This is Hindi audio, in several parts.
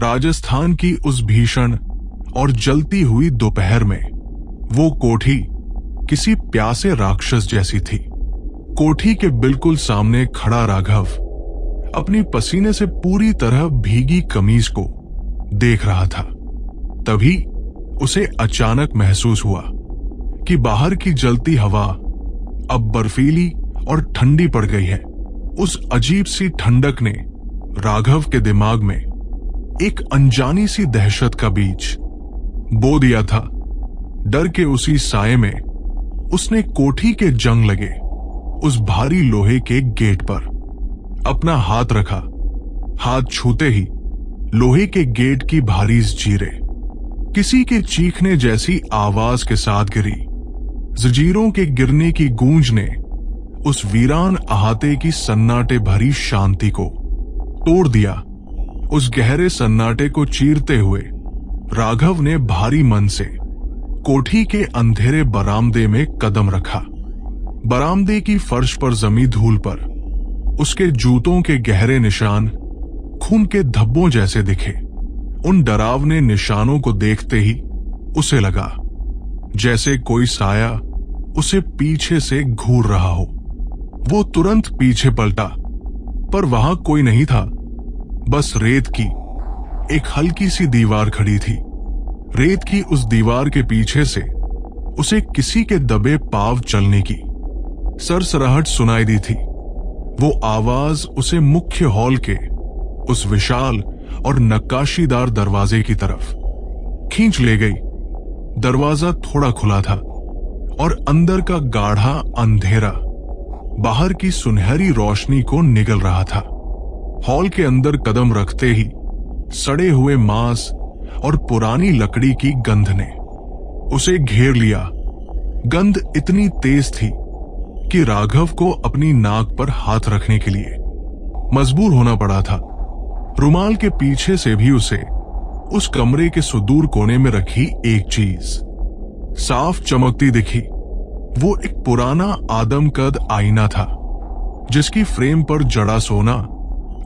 राजस्थान की उस भीषण और जलती हुई दोपहर में वो कोठी किसी प्यासे राक्षस जैसी थी। कोठी के बिल्कुल सामने खड़ा राघव अपनी पसीने से पूरी तरह भीगी कमीज को देख रहा था। तभी उसे अचानक महसूस हुआ कि बाहर की जलती हवा अब बर्फीली और ठंडी पड़ गई है। उस अजीब सी ठंडक ने राघव के दिमाग में एक अनजानी सी दहशत का बीज बो दिया था। डर के उसी साए में उसने कोठी के जंग लगे उस भारी लोहे के गेट पर अपना हाथ रखा। हाथ छूते ही लोहे के गेट की भारी जंजीरें किसी के चीखने जैसी आवाज के साथ गिरी। जंजीरों के गिरने की गूंज ने उस वीरान अहाते की सन्नाटे भरी शांति को तोड़ दिया। उस गहरे सन्नाटे को चीरते हुए राघव ने भारी मन से कोठी के अंधेरे बरामदे में कदम रखा। बरामदे की फर्श पर जमी धूल पर उसके जूतों के गहरे निशान खून के धब्बों जैसे दिखे। उन डरावने निशानों को देखते ही उसे लगा जैसे कोई साया उसे पीछे से घूर रहा हो। वो तुरंत पीछे पलटा, पर वहां कोई नहीं था। बस रेत की एक हल्की सी दीवार खड़ी थी। रेत की उस दीवार के पीछे से उसे किसी के दबे पांव चलने की सरसराहट सुनाई दी थी। वो आवाज उसे मुख्य हॉल के उस विशाल और नक्काशीदार दरवाजे की तरफ खींच ले गई। दरवाजा थोड़ा खुला था और अंदर का गाढ़ा अंधेरा बाहर की सुनहरी रोशनी को निगल रहा था। हॉल के अंदर कदम रखते ही सड़े हुए मांस और पुरानी लकड़ी की गंध ने उसे घेर लिया। गंध इतनी तेज थी कि राघव को अपनी नाक पर हाथ रखने के लिए मजबूर होना पड़ा था। रुमाल के पीछे से भी उसे उस कमरे के सुदूर कोने में रखी एक चीज साफ चमकती दिखी। वो एक पुराना आदमकद आईना था जिसकी फ्रेम पर जड़ा सोना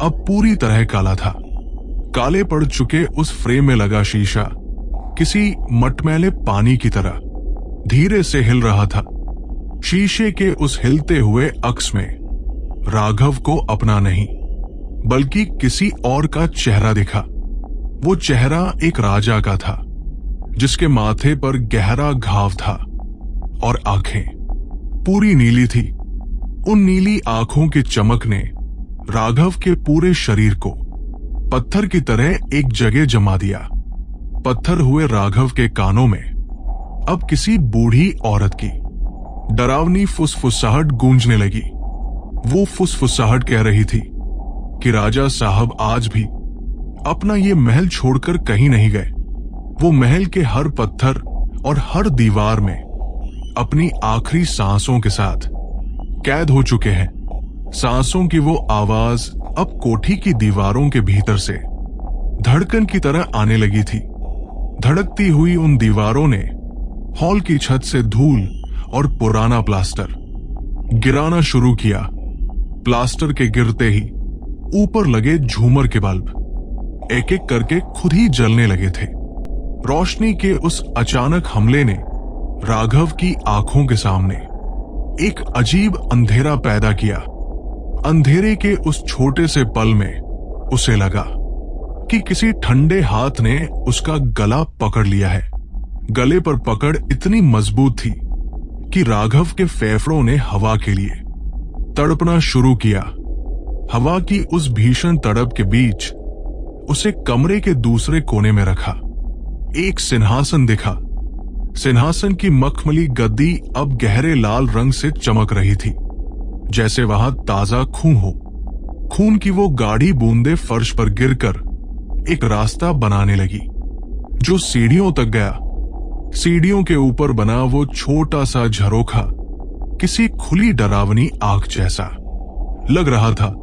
अब पूरी तरह काला था। काले पड़ चुके उस फ्रेम में लगा शीशा किसी मटमैले पानी की तरह धीरे से हिल रहा था। शीशे के उस हिलते हुए अक्स में राघव को अपना नहीं बल्कि किसी और का चेहरा दिखा। वो चेहरा एक राजा का था जिसके माथे पर गहरा घाव था और आंखें पूरी नीली थी। उन नीली आंखों की चमक ने राघव के पूरे शरीर को पत्थर की तरह एक जगह जमा दिया। पत्थर हुए राघव के कानों में अब किसी बूढ़ी औरत की डरावनी फुसफुसाहट गूंजने लगी। वो फुसफुसाहट कह रही थी कि राजा साहब आज भी अपना ये महल छोड़कर कहीं नहीं गए। वो महल के हर पत्थर और हर दीवार में अपनी आखिरी सांसों के साथ कैद हो चुके हैं। सांसों की वो आवाज अब कोठी की दीवारों के भीतर से धड़कन की तरह आने लगी थी। धड़कती हुई उन दीवारों ने हॉल की छत से धूल और पुराना प्लास्टर गिराना शुरू किया। प्लास्टर के गिरते ही ऊपर लगे झूमर के बल्ब एक एक करके खुद ही जलने लगे थे। रोशनी के उस अचानक हमले ने राघव की आंखों के सामने एक अजीब अंधेरा पैदा किया। अंधेरे के उस छोटे से पल में उसे लगा कि किसी ठंडे हाथ ने उसका गला पकड़ लिया है। गले पर पकड़ इतनी मजबूत थी कि राघव के फेफड़ों ने हवा के लिए तड़पना शुरू किया। हवा की उस भीषण तड़प के बीच उसे कमरे के दूसरे कोने में रखा। एक सिंहासन दिखा। सिंहासन की मखमली गद्दी अब गहरे लाल रंग से चमक रही थी, जैसे वहां ताजा खून हो। खून की वो गाढ़ी बूंदें फर्श पर गिरकर एक रास्ता बनाने लगी जो सीढ़ियों तक गया। सीढ़ियों के ऊपर बना वो छोटा सा झरोखा किसी खुली डरावनी आंख जैसा लग रहा था।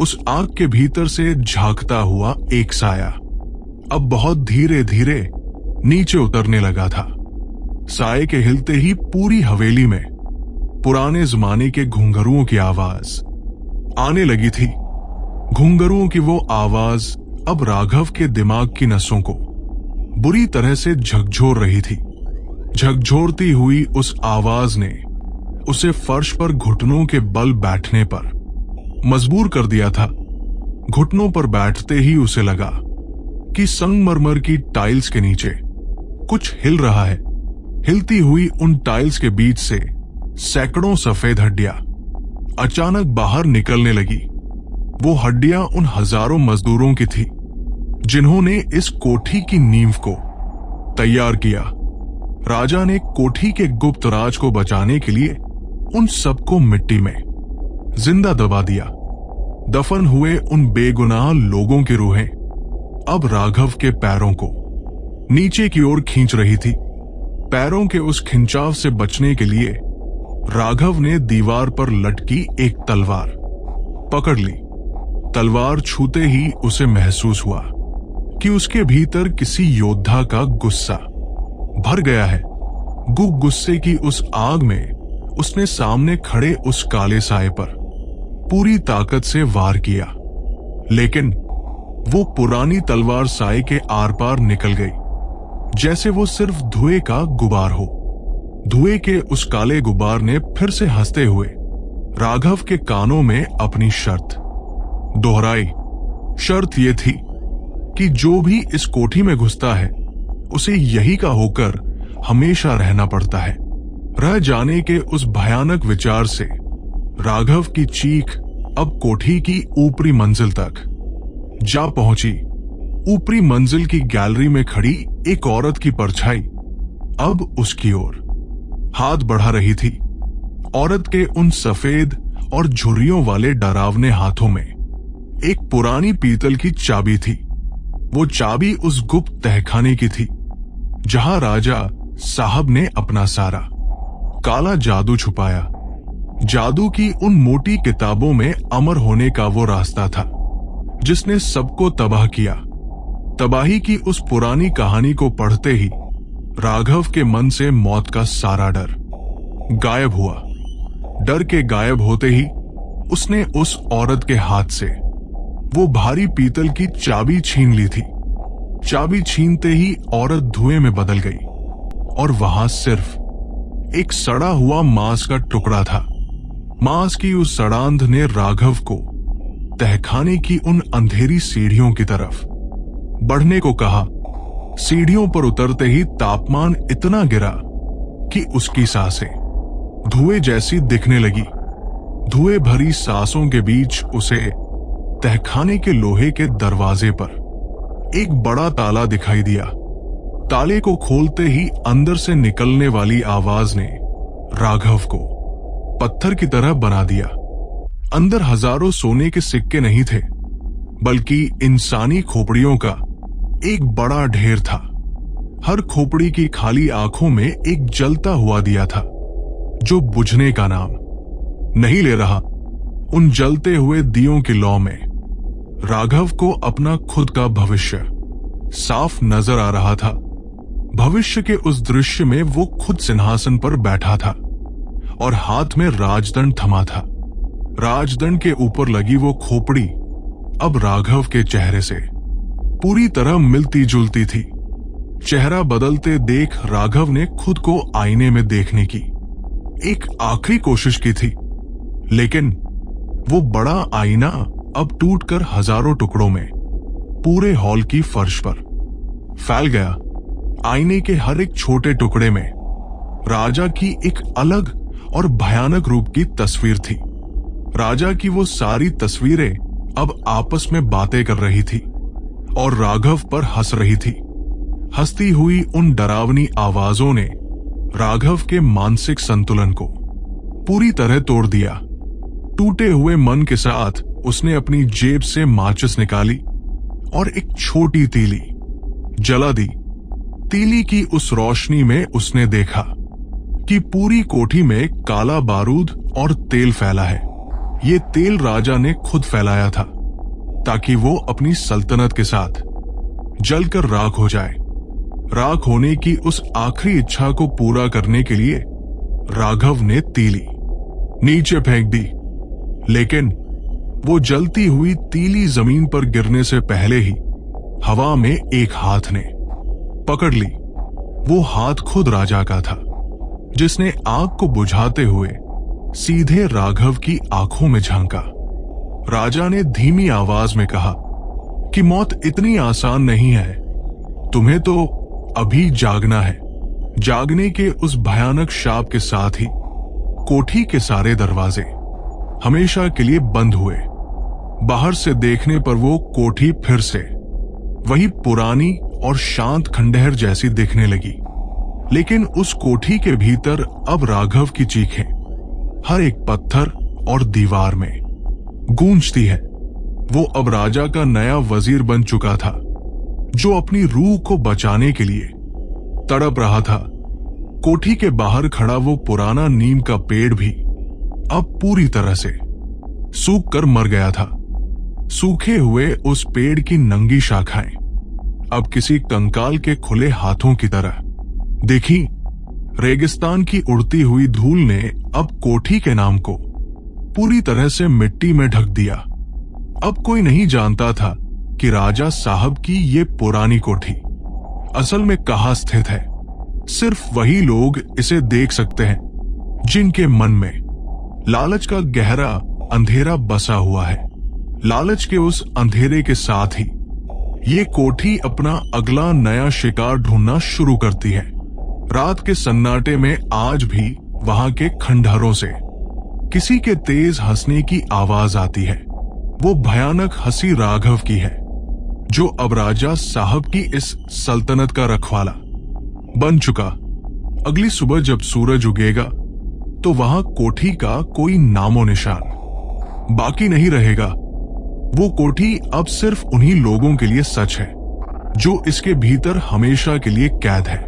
उस आंख के भीतर से झांकता हुआ एक साया अब बहुत धीरे धीरे नीचे उतरने लगा था। साए के हिलते ही पूरी हवेली में पुराने जमाने के घुंघरुओं की आवाज आने लगी थी। घुंघरुओं की वो आवाज अब राघव के दिमाग की नसों को बुरी तरह से झकझोर रही थी। झकझोरती हुई उस आवाज ने उसे फर्श पर घुटनों के बल बैठने पर मजबूर कर दिया था। घुटनों पर बैठते ही उसे लगा कि संगमरमर की टाइल्स के नीचे कुछ हिल रहा है। हिलती हुई उन टाइल्स के बीच से सैकड़ों सफेद हड्डियां अचानक बाहर निकलने लगी। वो हड्डियां उन हजारों मजदूरों की थी जिन्होंने इस कोठी की नींव को तैयार किया। राजा ने कोठी के गुप्त राज को बचाने के लिए उन सबको मिट्टी में जिंदा दबा दिया। दफन हुए उन बेगुनाह लोगों की रूहें अब राघव के पैरों को नीचे की ओर खींच रही थी। पैरों के उस खिंचाव से बचने के लिए राघव ने दीवार पर लटकी एक तलवार पकड़ ली। तलवार छूते ही उसे महसूस हुआ कि उसके भीतर किसी योद्धा का गुस्सा भर गया है। गुस्से की उस आग में उसने सामने खड़े उस काले साए पर पूरी ताकत से वार किया, लेकिन वो पुरानी तलवार साए के आर पार निकल गई, जैसे वो सिर्फ धुएं का गुबार हो। धुएं के उस काले गुबार ने फिर से हंसते हुए राघव के कानों में अपनी शर्त दोहराई। शर्त ये थी कि जो भी इस कोठी में घुसता है उसे यही का होकर हमेशा रहना पड़ता है। रह जाने के उस भयानक विचार से राघव की चीख अब कोठी की ऊपरी मंजिल तक जा पहुंची। ऊपरी मंजिल की गैलरी में खड़ी एक औरत की परछाई अब उसकी ओर हाथ बढ़ा रही थी। औरत के उन सफेद और झुर्रियों वाले डरावने हाथों में एक पुरानी पीतल की चाबी थी। वो चाबी उस गुप्त तहखाने की थी जहां राजा साहब ने अपना सारा काला जादू छुपाया। जादू की उन मोटी किताबों में अमर होने का वो रास्ता था जिसने सबको तबाह किया। तबाही की उस पुरानी कहानी को पढ़ते ही राघव के मन से मौत का सारा डर गायब हुआ। डर के गायब होते ही उसने उस औरत के हाथ से वो भारी पीतल की चाबी छीन ली थी। चाबी छीनते ही औरत धुएं में बदल गई और वहां सिर्फ एक सड़ा हुआ मांस का टुकड़ा था। मांस की उस सड़ांध ने राघव को तहखाने की उन अंधेरी सीढ़ियों की तरफ बढ़ने को कहा। सीढ़ियों पर उतरते ही तापमान इतना गिरा कि उसकी सांसें धुएं जैसी दिखने लगी। धुएं भरी सांसों के बीच उसे तहखाने के लोहे के दरवाजे पर एक बड़ा ताला दिखाई दिया। ताले को खोलते ही अंदर से निकलने वाली आवाज ने राघव को पत्थर की तरह बना दिया। अंदर हजारों सोने के सिक्के नहीं थे, बल्कि इंसानी खोपड़ियों का एक बड़ा ढेर था। हर खोपड़ी की खाली आंखों में एक जलता हुआ दिया था जो बुझने का नाम नहीं ले रहा। उन जलते हुए दियों की लौ में राघव को अपना खुद का भविष्य साफ नजर आ रहा था। भविष्य के उस दृश्य में वो खुद सिंहासन पर बैठा था और हाथ में राजदंड थमा था। राजदंड के ऊपर लगी वो खोपड़ी अब राघव के चेहरे से पूरी तरह मिलती जुलती थी। चेहरा बदलते देख राघव ने खुद को आईने में देखने की एक आखिरी कोशिश की थी, लेकिन वो बड़ा आईना अब टूटकर हजारों टुकड़ों में पूरे हॉल की फर्श पर फैल गया। आईने के हर एक छोटे टुकड़े में राजा की एक अलग और भयानक रूप की तस्वीर थी। राजा की वो सारी तस्वीरें अब आपस में बातें कर रही थी और राघव पर हंस रही थी। हंसती हुई उन डरावनी आवाजों ने राघव के मानसिक संतुलन को पूरी तरह तोड़ दिया। टूटे हुए मन के साथ उसने अपनी जेब से माचिस निकाली और एक छोटी तीली जला दी। तीली की उस रोशनी में उसने देखा कि पूरी कोठी में काला बारूद और तेल फैला है। ये तेल राजा ने खुद फैलाया था ताकि वो अपनी सल्तनत के साथ जलकर राख हो जाए। राख होने की उस आखिरी इच्छा को पूरा करने के लिए राघव ने तीली नीचे फेंक दी, लेकिन वो जलती हुई तीली जमीन पर गिरने से पहले ही हवा में एक हाथ ने पकड़ ली। वो हाथ खुद राजा का था, जिसने आग को बुझाते हुए सीधे राघव की आंखों में झांका। राजा ने धीमी आवाज में कहा कि मौत इतनी आसान नहीं है, तुम्हें तो अभी जागना है। जागने के उस भयानक शाप के साथ ही कोठी के सारे दरवाजे हमेशा के लिए बंद हुए। बाहर से देखने पर वो कोठी फिर से वही पुरानी और शांत खंडहर जैसी दिखने लगी, लेकिन उस कोठी के भीतर अब राघव की चीखें हर एक पत्थर और दीवार में गूंजती है। वो अब राजा का नया वजीर बन चुका था, जो अपनी रूह को बचाने के लिए तड़प रहा था। कोठी के बाहर खड़ा वो पुराना नीम का पेड़ भी अब पूरी तरह से सूख कर मर गया था। सूखे हुए उस पेड़ की नंगी शाखाएं अब किसी कंकाल के खुले हाथों की तरह देखी। रेगिस्तान की उड़ती हुई धूल ने अब कोठी के नाम को पूरी तरह से मिट्टी में ढक दिया। अब कोई नहीं जानता था कि राजा साहब की ये पुरानी कोठी असल में कहां स्थित है। सिर्फ वही लोग इसे देख सकते हैं जिनके मन में लालच का गहरा अंधेरा बसा हुआ है। लालच के उस अंधेरे के साथ ही ये कोठी अपना अगला नया शिकार ढूंढना शुरू करती है। रात के सन्नाटे में आज भी वहां के खंडहरों से किसी के तेज हंसने की आवाज आती है। वो भयानक हंसी राघव की है, जो अब राजा साहब की इस सल्तनत का रखवाला बन चुका। अगली सुबह जब सूरज उगेगा तो वहां कोठी का कोई नामो निशान बाकी नहीं रहेगा। वो कोठी अब सिर्फ उन्हीं लोगों के लिए सच है जो इसके भीतर हमेशा के लिए कैद है।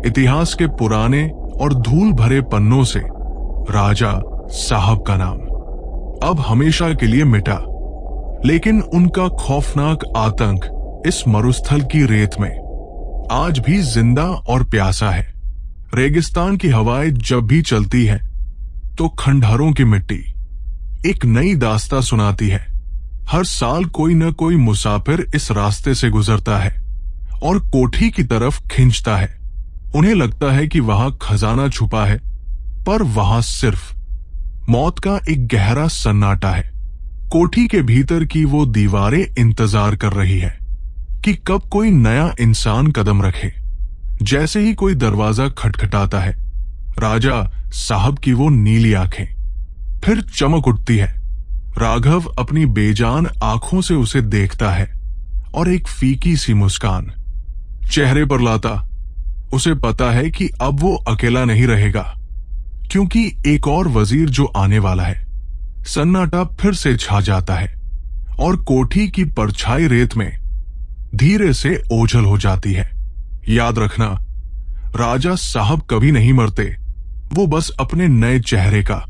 इतिहास के पुराने और धूल भरे पन्नों से राजा साहब का नाम अब हमेशा के लिए मिटा, लेकिन उनका खौफनाक आतंक इस मरुस्थल की रेत में आज भी जिंदा और प्यासा है। रेगिस्तान की हवाएं जब भी चलती है तो खंडहरों की मिट्टी एक नई दास्तां सुनाती है। हर साल कोई न कोई मुसाफिर इस रास्ते से गुजरता है और कोठी की तरफ खींचता है। उन्हें लगता है कि वहां खजाना छुपा है, पर वहां सिर्फ मौत का एक गहरा सन्नाटा है। कोठी के भीतर की वो दीवारें इंतजार कर रही है कि कब कोई नया इंसान कदम रखे। जैसे ही कोई दरवाजा खटखटाता है, राजा साहब की वो नीली आंखें फिर चमक उठती है। राघव अपनी बेजान आंखों से उसे देखता है और एक फीकी सी मुस्कान चेहरे पर लाता। उसे पता है कि अब वो अकेला नहीं रहेगा, क्योंकि एक और वजीर जो आने वाला है। सन्नाटा फिर से छा जाता है और कोठी की परछाई रेत में धीरे से ओझल हो जाती है। याद रखना, राजा साहब कभी नहीं मरते, वो बस अपने नए चेहरे का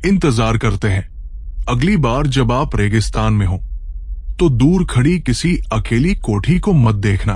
इंतजार करते हैं। अगली बार जब आप रेगिस्तान में हो तो दूर खड़ी किसी अकेली कोठी को मत देखना।